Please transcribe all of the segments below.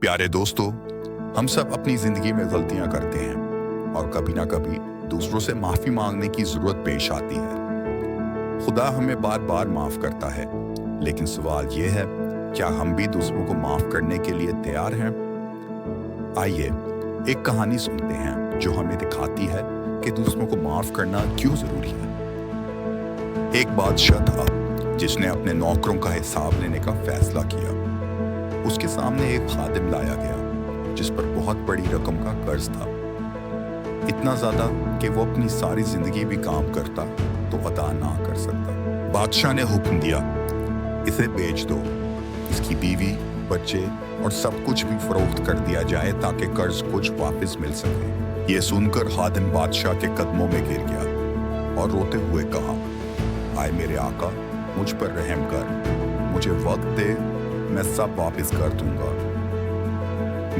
प्यारे दोस्तों, हम सब अपनी जिंदगी में गलतियां करते हैं और कभी ना कभी दूसरों से माफी मांगने की जरूरत पेश आती है। खुदा हमें बार बार माफ करता है, लेकिन सवाल यह है, क्या हम भी दूसरों को माफ करने के लिए तैयार हैं? आइए एक कहानी सुनते हैं जो हमें दिखाती है कि दूसरों को माफ करना क्यों जरूरी है। एक बादशाह था जिसने अपने नौकरों का हिसाब लेने का फैसला किया। उसके सामने एक खादिम लाया गया जिस पर बहुत बड़ी रकम का कर्ज था, इतना ज्यादा कि वो अपनी सारी जिंदगी भी काम करता तो अदा ना कर सकता। बादशाह ने हुक्म दिया, इसे बेच दो, इसकी बीवी, बच्चे और सब कुछ भी फरोख्त कर दिया जाए ताकि कर्ज कुछ वापस मिल सके। ये सुनकर खादिम बादशाह के कदमों में गिर गया और रोते हुए कहा, आए मेरे आका, मुझ पर रहम कर, मुझे वक्त दे, मैं सब वापस कर दूंगा।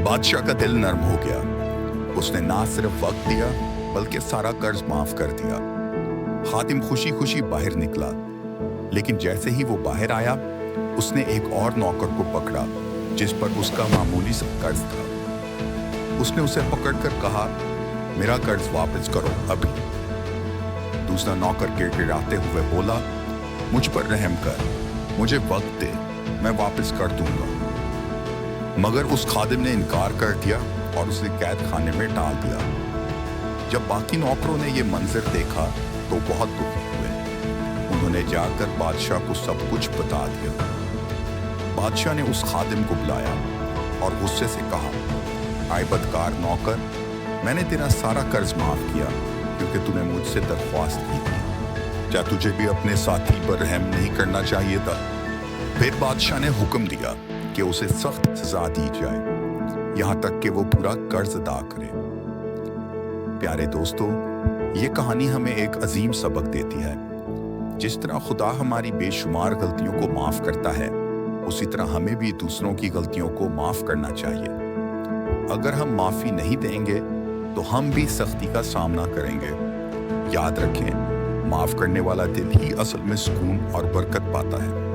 बादशाह का दिल नरम हो गया। उसने ना सिर्फ वक्त दिया बल्कि सारा कर्ज माफ कर दिया। खादिम खुशी खुशी बाहर निकला, लेकिन जैसे ही वो बाहर आया उसने एक और नौकर को पकड़ा जिस पर उसका मामूली सा कर्ज था। उसने उसे पकड़कर कहा, मेरा कर्ज वापस करो अभी। दूसरा नौकर गिड़गिड़ाते हुए बोला, मुझ पर रहम कर, मुझे वक्त दे, मैं वापस कर दूंगा। मगर उस खादिम ने इनकार कर दिया और उसे कैद खाने में डाल दिया। जब बाकी नौकरों ने यह मंजर देखा तो बहुत दुखी हुए। उन्होंने जाकर बादशाह को सब कुछ बता दिया। बादशाह ने उस खादिम को बुलाया और गुस्से से कहा, आए बदकार नौकर, मैंने तेरा सारा कर्ज माफ किया क्योंकि तूने मुझसे दरख्वास्त की थी। क्या तुझे भी अपने साथी पर रहम नहीं करना चाहिए था? फिर बादशाह ने हुक्म दिया कि उसे सख्त सजा दी जाए, यहां तक कि वो पूरा कर्ज अदा करे। प्यारे दोस्तों, ये कहानी हमें एक अजीम सबक देती है। जिस तरह खुदा हमारी बेशुमार गलतियों को माफ करता है, उसी तरह हमें भी दूसरों की गलतियों को माफ करना चाहिए। अगर हम माफी नहीं देंगे तो हम भी सख्ती का सामना करेंगे। याद रखें, माफ करने वाला दिल ही असल में सुकून और बरकत पाता है।